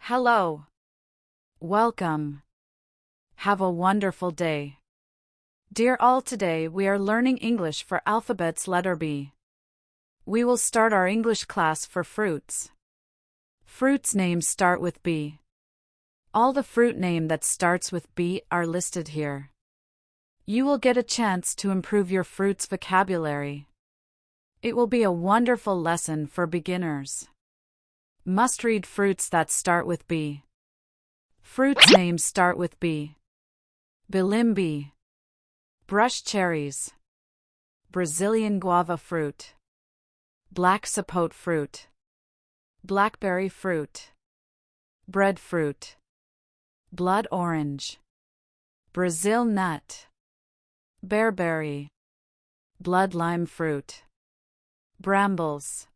Hello. Welcome. Have a wonderful day. Dear all, today we are learning English for alphabet's letter B. We will start our English class for fruits. Fruits names start with B. All the fruit name that starts with B are listed here. You will get a chance to improve your fruits vocabulary. It will be a wonderful lesson for beginners. Must-read fruits that start with B. Fruits names start with B. Bilimbi. Brush cherries. Brazilian guava fruit. Black sapote fruit. Blackberry fruit. Breadfruit. Blood orange. Brazil nut. Bearberry. Blood lime fruit. Brambles.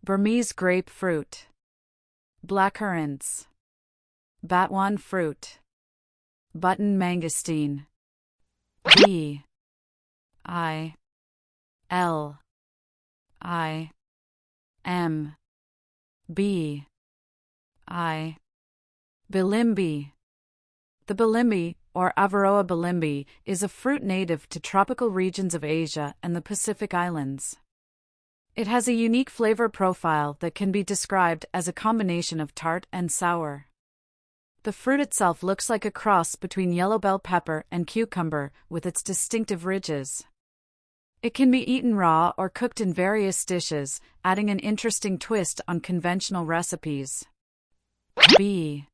Burmese grapefruit. Blackcurrants. Batwan fruit. Button mangosteen. B. I. L. I. M. B. I. Bilimbi. The bilimbi, or Avaroa bilimbi, is a fruit native to tropical regions of Asia and the Pacific Islands. It has a unique flavor profile that can be described as a combination of tart and sour. The fruit itself looks like a cross between yellow bell pepper and cucumber, with its distinctive ridges. It can be eaten raw or cooked in various dishes, adding an interesting twist on conventional recipes. B.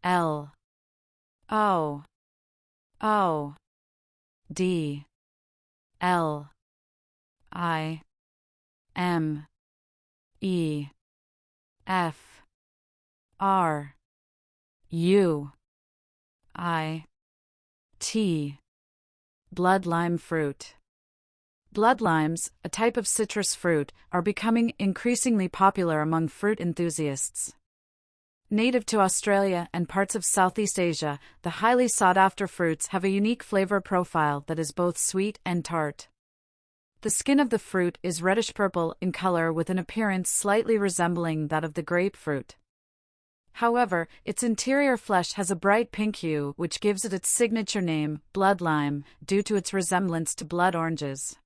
L. O. O. D. L. I. M. E. F. R. U. I. T. Blood lime fruit. Blood limes, a type of citrus fruit, are becoming increasingly popular among fruit enthusiasts. Native to Australia and parts of Southeast Asia, the highly sought-after fruits have a unique flavor profile that is both sweet and tart. The skin of the fruit is reddish-purple in color with an appearance slightly resembling that of the grapefruit. However, its interior flesh has a bright pink hue, which gives it its signature name, blood lime, due to its resemblance to blood oranges.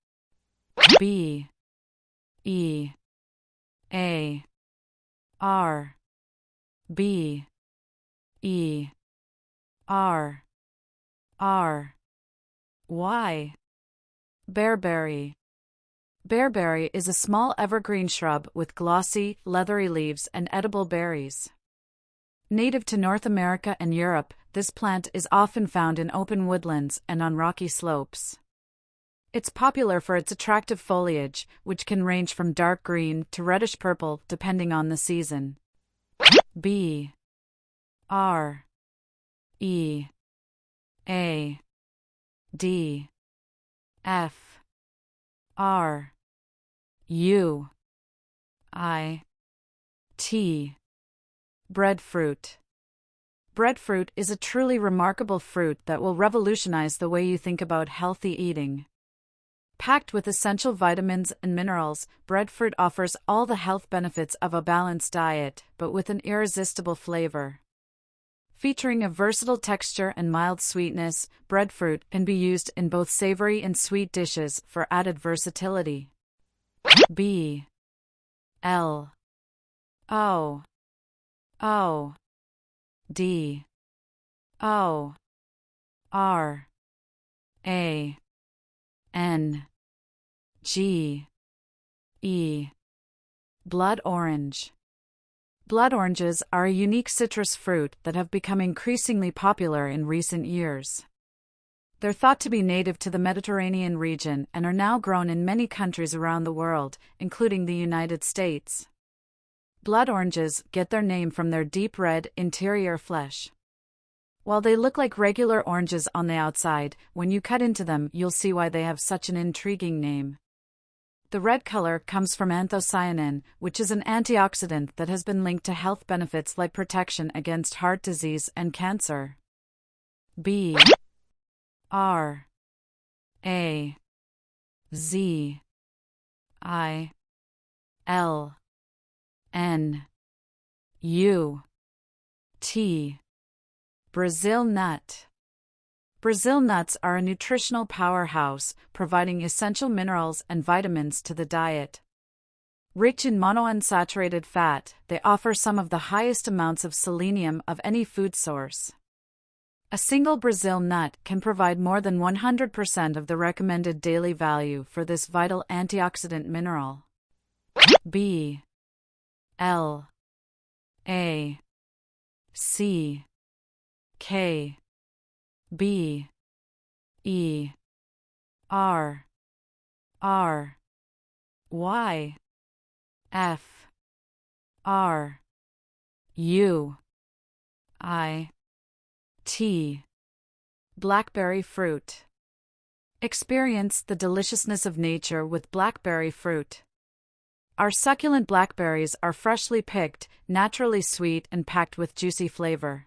B. E. A. R. B. E. R. R. Y. Bearberry. Bearberry is a small evergreen shrub with glossy, leathery leaves and edible berries. Native to North America and Europe, this plant is often found in open woodlands and on rocky slopes. It's popular for its attractive foliage, which can range from dark green to reddish purple depending on the season. B. R. E. A. D. F. R. U. I. T. Breadfruit. Breadfruit is a truly remarkable fruit that will revolutionize the way you think about healthy eating. Packed with essential vitamins and minerals, breadfruit offers all the health benefits of a balanced diet, but with an irresistible flavor. Featuring a versatile texture and mild sweetness, breadfruit can be used in both savory and sweet dishes for added versatility. B. L. O. O. D. O. R. A. N. G. E. Blood orange. Blood oranges are a unique citrus fruit that have become increasingly popular in recent years. They're thought to be native to the Mediterranean region and are now grown in many countries around the world, including the United States. Blood oranges get their name from their deep red interior flesh. While they look like regular oranges on the outside, when you cut into them you'll see why they have such an intriguing name. The red color comes from anthocyanin, which is an antioxidant that has been linked to health benefits like protection against heart disease and cancer. B. R. A. Z. I. L. N. U. T. Brazil nut. Brazil nuts are a nutritional powerhouse, providing essential minerals and vitamins to the diet. Rich in monounsaturated fat, they offer some of the highest amounts of selenium of any food source. A single Brazil nut can provide more than 100% of the recommended daily value for this vital antioxidant mineral. B. L. A. C. K. B. E. R. R. Y. F. R. U. I. T. Blackberry fruit. Experience the deliciousness of nature with blackberry fruit. Our succulent blackberries are freshly picked, naturally sweet, and packed with juicy flavor.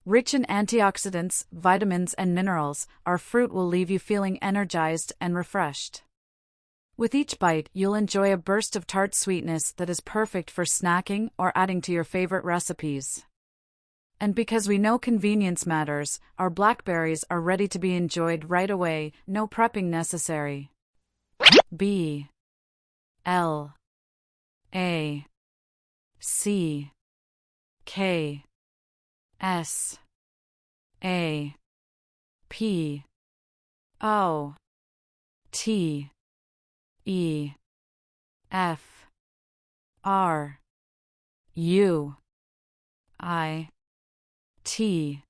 Rich in antioxidants, vitamins, and minerals, our fruit will leave you feeling energized and refreshed. With each bite, you'll enjoy a burst of tart sweetness that is perfect for snacking or adding to your favorite recipes. And because we know convenience matters, our blackberries are ready to be enjoyed right away, no prepping necessary. B. L. A. C. K. S. A. P. O. T. E. F. R. U. I. T.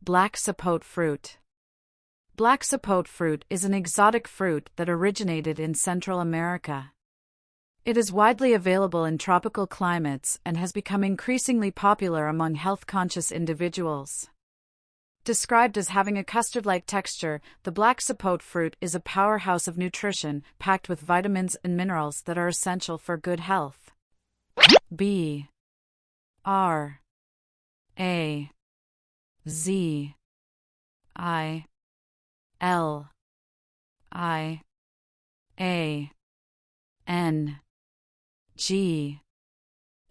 Black sapote fruit. Black sapote fruit is an exotic fruit that originated in Central America. It is widely available in tropical climates and has become increasingly popular among health-conscious individuals. Described as having a custard-like texture, the black sapote fruit is a powerhouse of nutrition, packed with vitamins and minerals that are essential for good health. B. R. A. Z. I. L. I. A. N. G.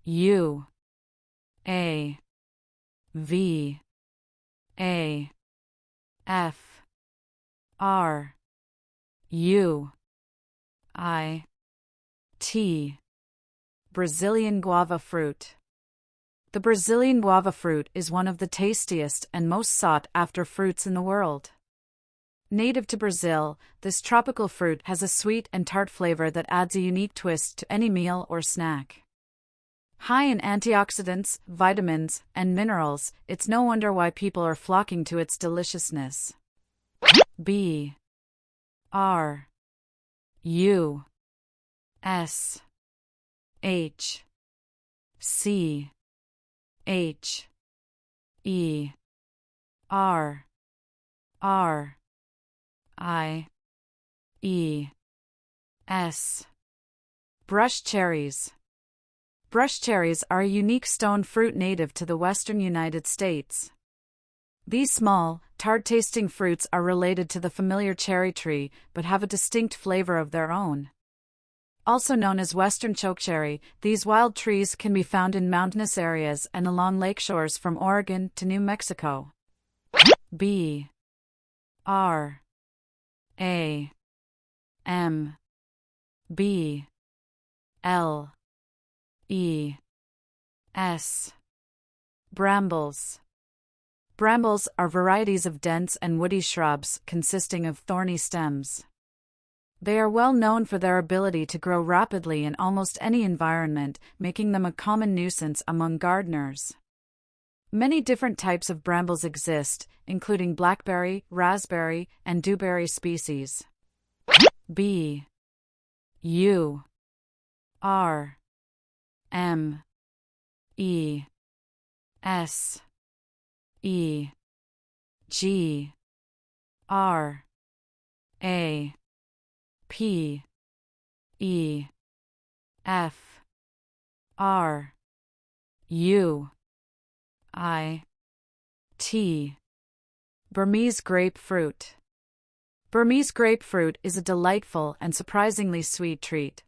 U. A. V. A. F. R. U. I. T. Brazilian guava fruit. The Brazilian guava fruit is one of the tastiest and most sought-after fruits in the world. Native to Brazil, this tropical fruit has a sweet and tart flavor that adds a unique twist to any meal or snack. High in antioxidants, vitamins, and minerals, it's no wonder why people are flocking to its deliciousness. B. R. U. S. H. C. H. E. R. R. I. E. S. Brush cherries. Brush cherries are a unique stone fruit native to the western United States. These small, tart-tasting fruits are related to the familiar cherry tree but have a distinct flavor of their own. Also known as western chokecherry, these wild trees can be found in mountainous areas and along lakeshores from Oregon to New Mexico. B. R. A. M. B. L. E. S. Brambles. Brambles are varieties of dense and woody shrubs consisting of thorny stems. They are well known for their ability to grow rapidly in almost any environment, making them a common nuisance among gardeners. Many different types of brambles exist, including blackberry, raspberry, and dewberry species. B. U. R. M. E. S. E. G. R. A. P. E. F. R. U. I. T. Burmese grapefruit. Burmese grapefruit is a delightful and surprisingly sweet treat.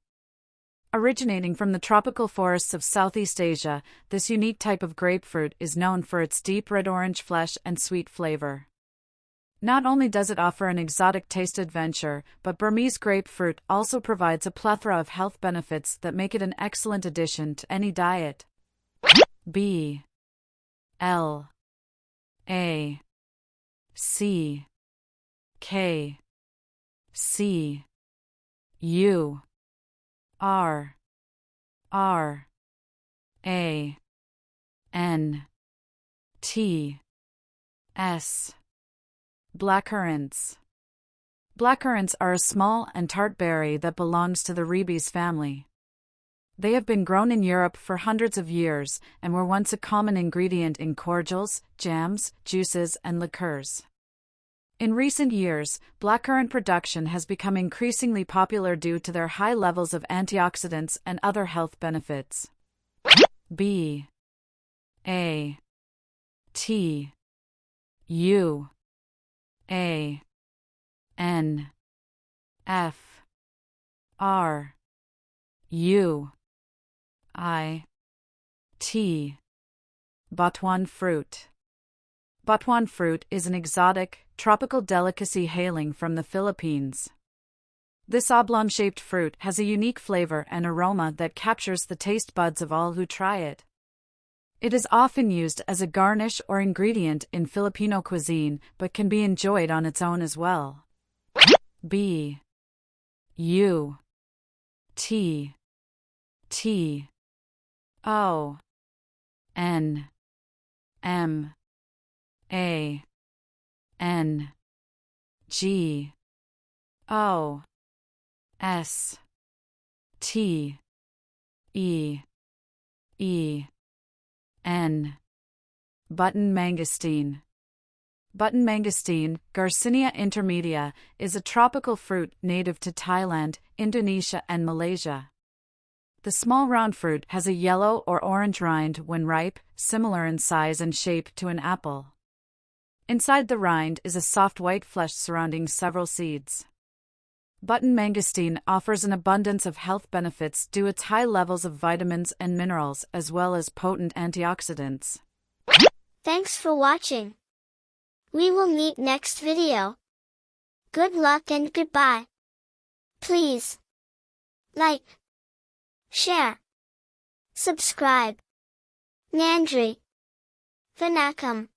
Originating from the tropical forests of Southeast Asia, this unique type of grapefruit is known for its deep red-orange flesh and sweet flavor. Not only does it offer an exotic taste adventure, but Burmese grapefruit also provides a plethora of health benefits that make it an excellent addition to any diet. B L A C K C U R R A N T S. Blackcurrants. Blackcurrants are a small and tart berry that belongs to the ribes family. They have been grown in Europe for hundreds of years and were once a common ingredient in cordials, jams, juices, and liqueurs. In recent years, blackcurrant production has become increasingly popular due to their high levels of antioxidants and other health benefits. B A T U A N F R U I T. Batuan fruit. Batuan fruit is an exotic, tropical delicacy hailing from the Philippines. This oblong-shaped fruit has a unique flavor and aroma that captures the taste buds of all who try it. It is often used as a garnish or ingredient in Filipino cuisine, but can be enjoyed on its own as well. B U T T O N M A N G O S T E E N. Button mangosteen. Button mangosteen, Garcinia intermedia, is a tropical fruit native to Thailand, Indonesia, and Malaysia. The small round fruit has a yellow or orange rind when ripe, similar in size and shape to an apple. Inside the rind is a soft white flesh surrounding several seeds. Button mangosteen offers an abundance of health benefits due to its high levels of vitamins and minerals as well as potent antioxidants. Thanks for watching. We will meet next video. Good luck and goodbye. Please like, share, subscribe. Nandri. Vanakkam.